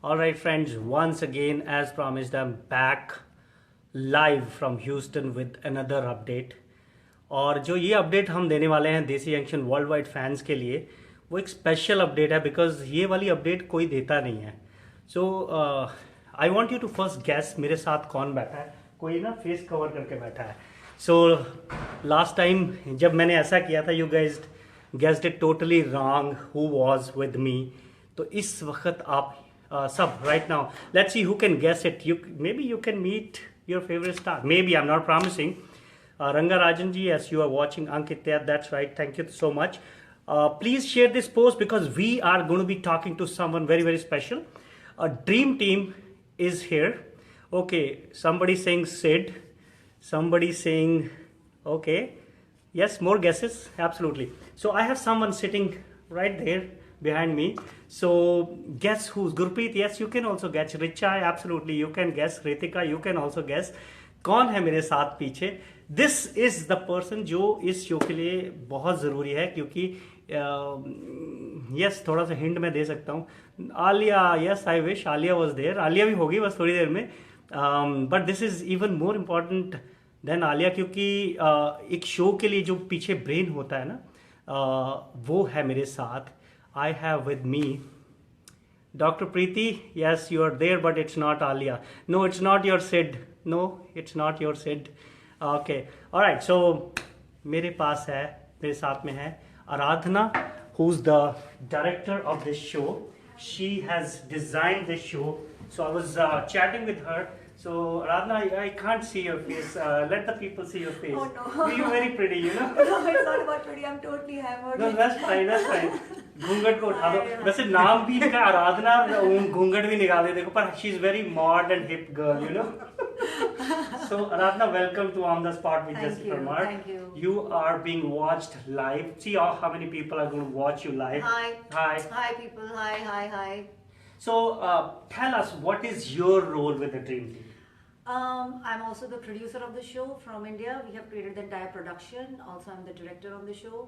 All right, friends, once again, as promised, I'm back live from Houston with another update. और जो ये update हम देने वाले हैं देसी एक्शन वर्ल्ड वाइड फैंस के लिए वो एक स्पेशल अपडेट है बिकॉज ये वाली अपडेट कोई देता नहीं है. So I want you to first guess मेरे साथ कौन बैठा है. कोई ना फेस कवर करके बैठा है. सो लास्ट टाइम जब मैंने ऐसा किया था you guys guessed it totally wrong who was with me. तो इस वक्त आप सब right now let's see who can guess it. You maybe you can meet your favourite star. Maybe I am not promising. Rangarajan ji, yes, you are watching. Ankit, yeah, that's right. Thank you so much. Please share this post because we are going to be talking to someone very, very special. A dream team is here. Okay, somebody saying Sid. Somebody saying, okay. Yes, more guesses. Absolutely. So I have someone sitting right there behind me. So guess who's Gurpreet? Yes, you can also guess. Richa, absolutely. You can guess. Ritika, you can also guess. कौन है मेरे साथ पीछे. This is the person जो इस show के लिए बहुत ज़रूरी है क्योंकि यस थोड़ा सा हिंट मैं दे सकता हूँ. Alia, yes I wish Alia was there. Alia भी होगी बस थोड़ी देर में. But this is even more important than Alia क्योंकि एक शो के लिए जो पीछे ब्रेन होता है ना वो है मेरे साथ. I have with me Dr. Preeti. Yes, you are there, but it's not Alia. No, it's not your Sid. No, it's not your Sid. Okay. All right. So, मेरे पास है, मेरे साथ में है Aradhana, who's the director of this show. She has designed this show. So I was chatting with her. So Aradhana, I can't see your face. Let the people see your face. Oh no. You're very pretty, you know. No, it's not about pretty. I'm totally hammered. No, that's fine. That's fine. घूंघट को उठा दो. वैसे नाम भी इनका आराधना घूंघट भी निकाल दे देखो पर she is very mod and hip girl you know. So Aradhana, welcome to On the Spot with Jessica Parmar. Thank you. You are being watched live. See how many people are going to watch you live. Hi. Hi. Hi people. Hi, hi, hi. So tell us, what is your role with the Dream Team? I'm also the producer of the show from India. We have created the entire production. Also, I'm the director on the show,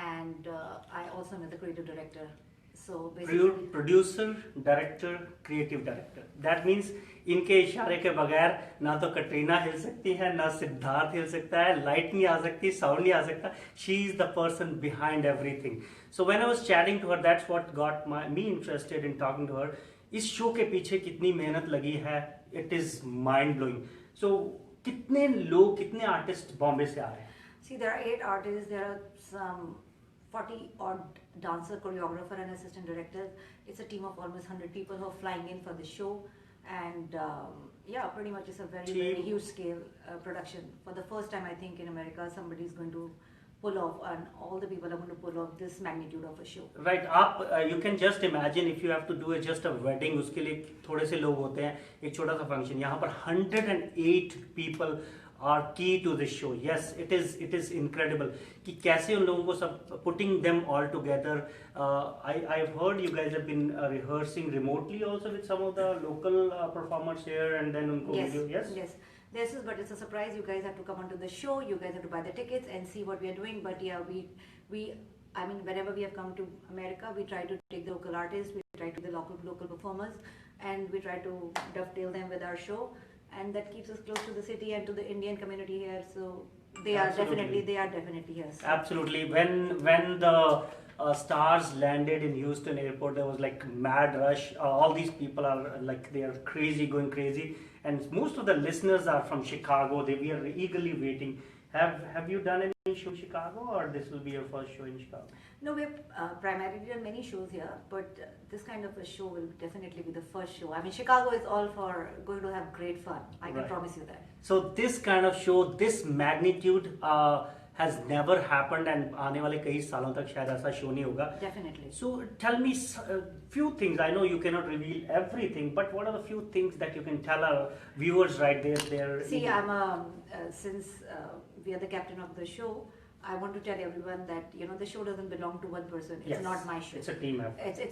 and I also am the creative director. So basically, Producer, director, creative director. That means इनके इशारे के बगैर ना तो कटरीना हिल सकती है ना सिद्धार्थ हिल सकता है. लाइट नहीं आ सकती, साउंड नहीं आ सकता. She is the person behind everything. So when I was chatting to her that's what got me interested in talking to her. इस शो के पीछे कितनी मेहनत लगी है, it is mind blowing. So कितने लोग, कितने आर्टिस्ट बॉम्बे से आ रहे हैं? see, there are 8 artists. There are some 40 odd dancer, choreographer, and assistant directors. It's a team of almost 100 people who are flying in for the show, and yeah, pretty much it's a very, very huge scale production. For the first time, I think in America, somebody is going to pull off, and all the people are going to pull off this magnitude of a show. Right. आप you can just imagine if you have to do just a wedding, उसके लिए थोड़े से लोग होते हैं, एक छोटा सा फंक्शन. यहाँ पर 108 people are key to this show. Yes, it is incredible कि कैसे उन लोगों को सब putting them all together. I've heard you guys have been rehearsing remotely also with some of the local performers here and then उनको Yes, video. Yes. yes. This is, but it's a surprise. You guys have to come onto the show. You guys have to buy the tickets and see what we are doing. But yeah, I mean, whenever we have come to America, we try to take the local artists, we try to take the local performers, and we try to dovetail them with our show, and that keeps us close to the city and to the Indian community here. So they are definitely here. So. Absolutely. When the stars landed in Houston airport, there was like mad rush. All these people are like, they are crazy, going crazy, and most of the listeners are from Chicago. We are eagerly waiting. Have you done any show in Chicago, or this will be your first show in Chicago? No, we've primarily done many shows here, but this kind of a show will definitely be the first show. I mean, Chicago is all for going to have great fun. I can promise you that. So this kind of show, this magnitude has never happened, and आने वाले कई सालों तक शायद ऐसा show नहीं होगा. Definitely. So tell me a few things. I know you cannot reveal everything, but what are the few things that you can tell our viewers right there? See, since we are the captain of the show, I want to tell everyone that the show doesn't belong to one person. It's not my show. It's a team effort.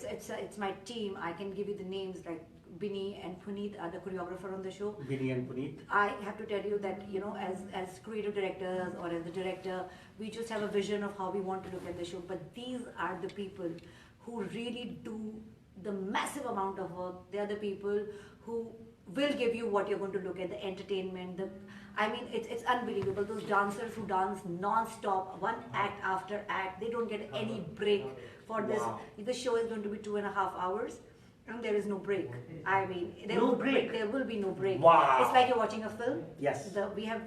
It's my team. I can give you the names like Binny and Puneet are the choreographer on the show. Binny and Puneet. I have to tell you that as creative directors or as the director, we just have a vision of how we want to look at the show. But these are the people who really do the massive amount of work. They are the people who will give you what you're going to look at, the entertainment, it's unbelievable. Those dancers who dance non-stop, one act after act, they don't get any break for this. Wow. The show is going to be 2.5 hours. And there is no break. There will be no break. Wow. It's like you're watching a film. Yes. We have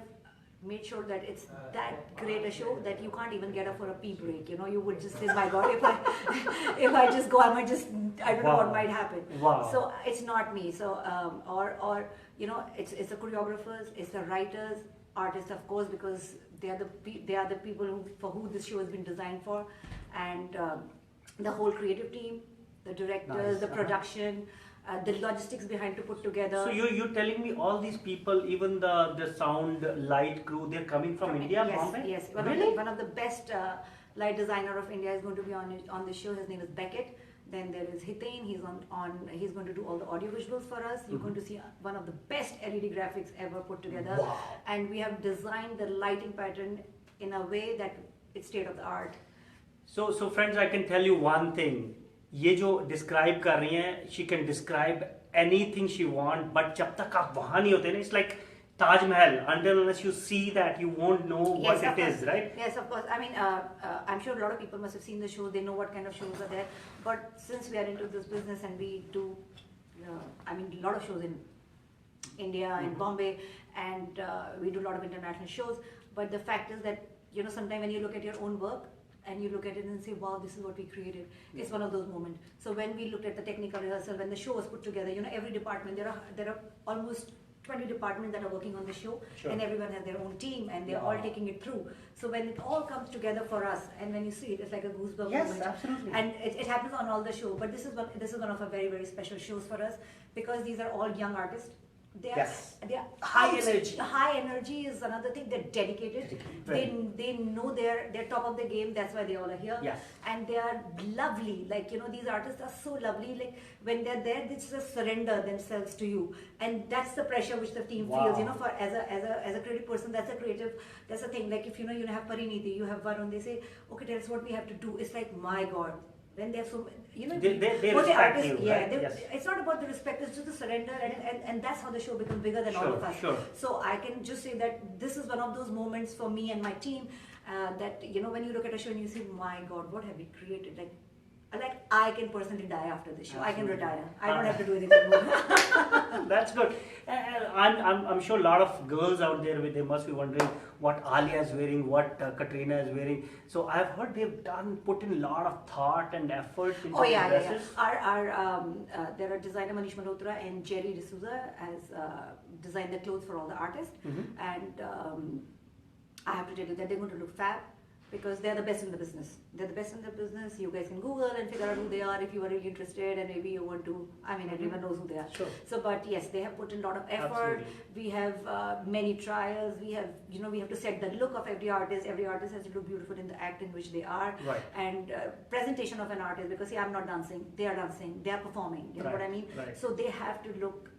made sure that it's that great a show that you can't even get up for a pee break. You would just say, my God, if I just go, I don't know what might happen. Wow. So it's not me. So it's the choreographers, it's the writers, artists, of course, because they are the people for who this show has been designed for, and the whole creative team, the directors, Nice. the production, the logistics behind to put together. So you're telling me all these people, even the sound light crew, they're coming from India, yes, Bombay? Yes, Really? one of the best light designer of India is going to be on the show. His name is Beckett. Then there is Hitain. He's going to do all the audio visuals for us. You're going to see one of the best LED graphics ever put together. Wow. And we have designed the lighting pattern in a way that it's state of the art. So friends, I can tell you one thing. ये जो describe कर रही हैं, she can describe anything she want, but जब तक आप वहाँ नहीं होते ना, it's like Taj Mahal. Until unless you see that, you won't know what it is, right? Yes, of course. I'm sure a lot of people must have seen the shows. They know what kind of shows are there. But since we are into this business and we do, a lot of shows in India, in Bombay, and we do a lot of international shows. But the fact is that, sometimes when you look at your own work, and you look at it and say, wow, this is what we created. It's one of those moments. So when we looked at the technical rehearsal, when the show was put together, every department, there are almost 20 departments that are working on the show, Sure. and everyone has their own team, and they're all taking it through. So when it all comes together for us, and when you see it, it's like a goosebump Yes, moment. absolutely. And it happens on all the show, but this is one of our very, very special shows for us, because these are all young artists. They are High energy. High energy is another thing. They're dedicated. They know they're top of the game. That's why they all are here. Yes. And they are lovely. These artists are so lovely. Like when they're there, they just surrender themselves to you. And that's the pressure which the team feels. For as a creative person, that's a thing. Like if you have Pariniti, you have Varun. They say, okay, tell us what we have to do. It's like, my God. When they're so, they respect you, right? Yes. It's not about the respect, it's just the surrender, and that's how the show becomes bigger than all of us. Sure. So I can just say that this is one of those moments for me and my team that, when you look at a show and you say, my God, what have we created? Like I can personally die after this show. Absolutely. I can retire. I don't have to do anything more. That's good. I'm sure a lot of girls out there, they must be wondering what Alia is wearing, what Katrina is wearing. So I've heard they've put in a lot of thought and effort into the dresses. There are designer Manish Malhotra and Jerry D'Souza has designed the clothes for all the artists, and I have to tell you that they're going to look fab. Because they're the best in the business. They're the best in the business. You guys can Google and figure out who they are if you are really interested, and maybe you want to. Everyone knows who they are. Sure. So, but yes, they have put in a lot of effort. Absolutely. We have many trials. We have, we have to set the look of every artist. Every artist has to look beautiful in the act in which they are. Right. And presentation of an artist, because I'm not dancing. They are dancing. They are performing. You know what I mean? Right. So they have to look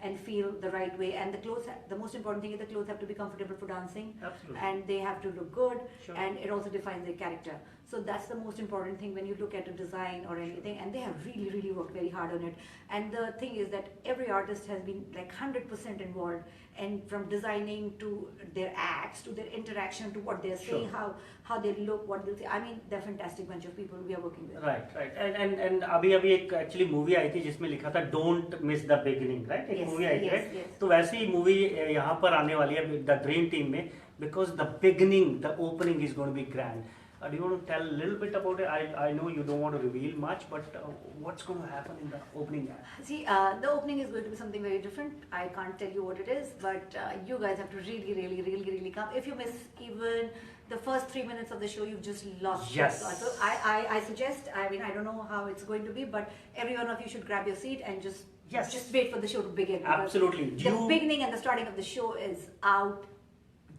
and feel the right way, and the clothes, the most important thing is the clothes have to be comfortable for dancing. Absolutely. And they have to look good. Sure. And it also defines their character. So that's the most important thing when you look at a design or anything, and they have really, really worked very hard on it. And the thing is that every artist has been like 100% involved, and from designing to their acts, to their interaction, to what they're saying, how they look, what they'll say. They're a fantastic bunch of people we are working with. Right. And अभी एक actually movie आई थी जिसमें लिखा था Don't Miss the Beginning, right? एक movie आई थी, right? Yes. तो वैसे ही movie यहाँ पर आने वाली है the Dream Team में, because the beginning, the opening is going to be grand. Do you want to tell a little bit about it? I know you don't want to reveal much, but what's going to happen in the opening act? See, the opening is going to be something very different. I can't tell you what it is, but you guys have to really, really, really, really come. If you miss even the first 3 minutes of the show, you've just lost. Yes. So I suggest, I don't know how it's going to be, but every one of you should grab your seat and just wait for the show to begin. Absolutely. The beginning and the starting of the show is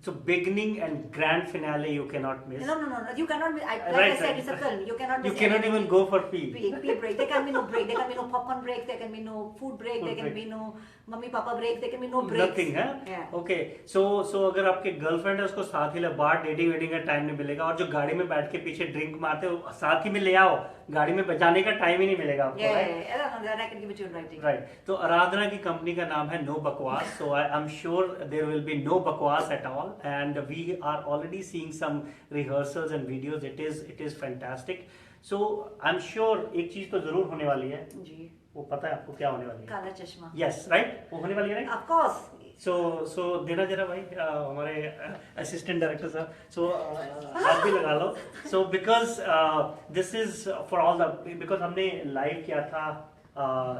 So beginning and grand finale you cannot miss. No. You cannot. Like Right, I said, right. it's a film. You cannot. You miss cannot anything. even go for pee. Pee break. There can be no break. There can be no popcorn break. There can be no food break. Food There can break. be no mummy papa break. There can be no breaks. Nothing, है? Yeah. Okay. So अगर आपके girlfriend है उसको साथ ही ले, बाहर dating waiting का time नहीं मिलेगा, और जो गाड़ी में बैठ के पीछे ड्रिंक मारते हो साथ ही में ले आओ, गाड़ी में बजाने का टाइम ही नहीं मिलेगा आपको. Yeah, right? yeah, yeah. That I can give it to you in writing. Right. तो आराधना की कंपनी का नाम है नो बकवास. So I'm sure there will be no बकवास at all, and we are already seeing some rehearsals and videos. It is fantastic. So I'm sure एक चीज तो जरूर होने वाली है. जी. वो पता है आपको क्या होने वाली है? काला चश्मा. Yes, right? वो होने वाली है, right? Of course. So देना जरा भाई, हमारे असिस्टेंट डायरेक्टर साहब. So आप भी लगा लो. So because this is for all the, because हमने लाइव किया था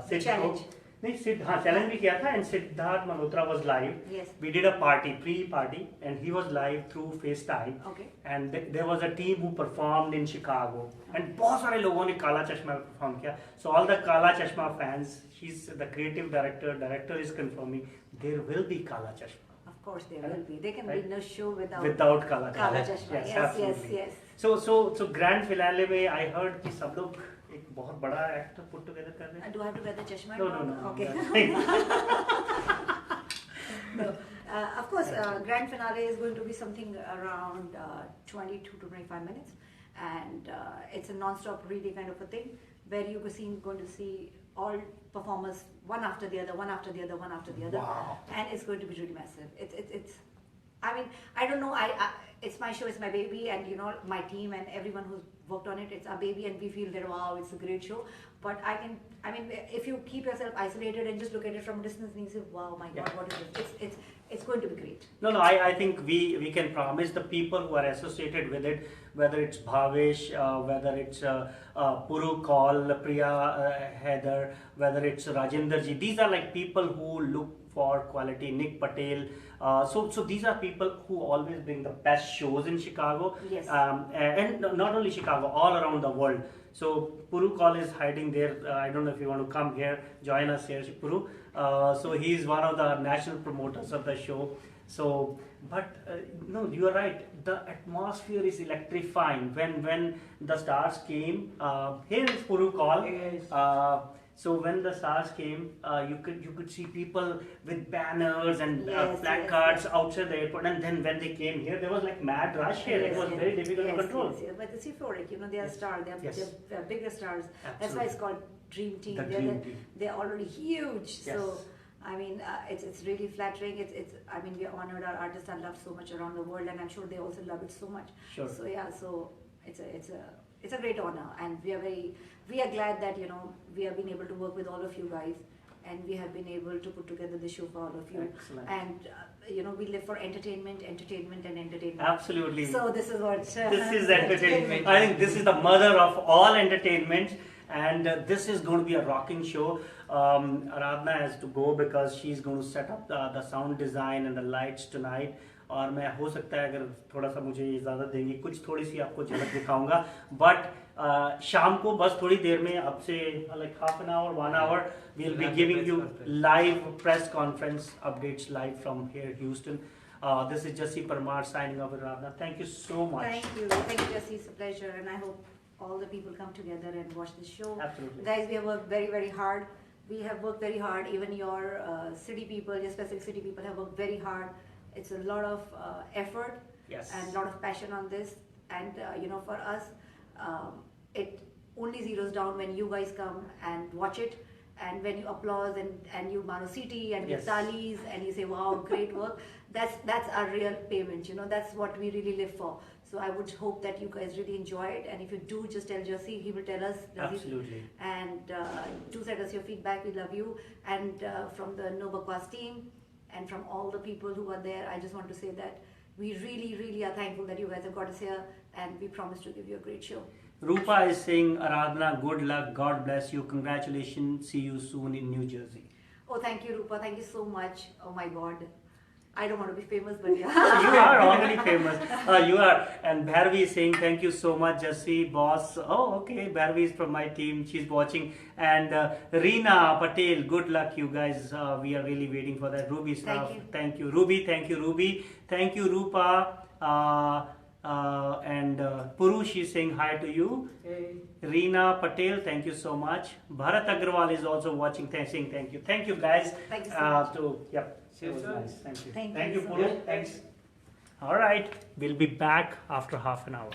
सिड Challenge. नहीं सिड, हाँ चैलेंज भी किया था, and Siddharth Malhotra was live. Yes. We did a party, pre-party, and he was live through FaceTime. Okay. And there was a team who performed in Chicago, and बहुत सारे लोगों ने काला चश्मा परफॉर्म किया. So all the काला चश्मा fans, she's the creative director is confirming there will be काला चश्मा. Of course there will be. There can Right. be no show without काला काला चश्मा. Yes, absolutely. yes. So grand finale में I heard कि सब लोग एक बहुत बड़ा एक्ट पुट टुगेदर कर रहे हैं. Do I have to wear the chashma? No. Okay. No. Of course, grand finale is going to be something around 22 to 25 minutes, and it's a non-stop really kind of a thing where you're going to see all performers one after the other, Wow. and it's going to be really massive. It's I mean, I don't know. It's my show, it's my baby, and you know, my team and everyone who's worked on it. It's our baby, and we feel that wow, it's a great show. But I mean, if you keep yourself isolated and just look at it from a distance, and you say, wow, my God, what is this? It's going to be great. No, I think we can promise the people who are associated with it, whether it's Bhavesh, whether it's Puru Kaul, Priya, Heather, whether it's Rajinder ji. These are like people who look for quality. Nick Patel. So these are people who always bring the best shows in Chicago. Yes. And not only Chicago, all around the world. So Puru Kaul is hiding there. I don't know if you want to come here, join us here, Puru. So he is one of the national promoters of the show. So, but no, you are right. The atmosphere is electrifying. When the stars came, here is Puru Kaul. Yes. So when the stars came, you could see people with banners and placards outside the airport. And then when they came here, there was like mad rush here. It was very difficult to control. Yes. But it's euphoric. You know, they are stars. They're bigger stars. Absolutely. That's why it's called Dream Team. The Dream Team. They're already huge. Yes. So I mean, it's really flattering. I mean, we honored our artists and loved so much around the world, and I'm sure they also love it so much. Sure. So yeah, so it's a great honor, and we are glad that, you know, we have been able to work with all of you guys, and we have been able to put together the show for all of you. Excellent. And you know, we live for entertainment. Absolutely. So this is what This is entertainment. I think this is the mother of all entertainment, and this is going to be a rocking show. Aradhana has to go because she's going to set up the sound design and the lights tonight. और मैं हो सकता है अगर थोड़ा सा मुझे इजाज़त देंगी कुछ थोड़ी सी आपको झलक दिखाऊंगा, बट शाम को बस थोड़ी देर में अब से like half an hour, 1 hour we'll be giving you live press conference updates live from here Houston. This is Jassi Parmar signing off with Aradhana. Thank you so much. Thank you, Jassi. It's a pleasure, and I hope all the people come together and watch this show. Absolutely. Guys, we have worked very, very hard. We have worked very hard. Even your city people, your specific city people have worked very hard. It's a lot of effort. Yes. And a lot of passion on this. And you know, for us, it only zeroes down when you guys come and watch it, and when you applause and you mano city and Yes. give talis and you say, wow, great work. That's our real payment. You know, that's what we really live for. So I would hope that you guys really enjoy it, and if you do, just tell Jassi. He will tell us. Absolutely. And do send us your feedback. We love you. And from the No Bakwas team and from all the people who are there, I just want to say that we really, really are thankful that you guys have got us here, and we promise to give you a great show. Rupa is saying, Aradhana, good luck, God bless you, congratulations, see you soon in New Jersey. Oh, thank you, Rupa. Thank you so much. Oh my God. I don't want to be famous, but yeah. You are already famous. You are. And Bharvi is saying thank you so much, Jassi, boss. Oh, okay. Bharvi is from my team. She's watching. And Reena Patel, good luck, you guys. We are really waiting for that. Ruby stuff. Thank you. Ruby. Thank you, Ruby. Thank you, Rupa. And Purush is saying hi to you. Hey. Reena Patel, thank you so much. Bharat Agrawal is also watching, saying thank you. Thank you, guys. Thank you so much. Yep. It was Sure. nice. Thank you. Thank Thank you you, so Purush. much. Thanks. All right. We'll be back after half an hour.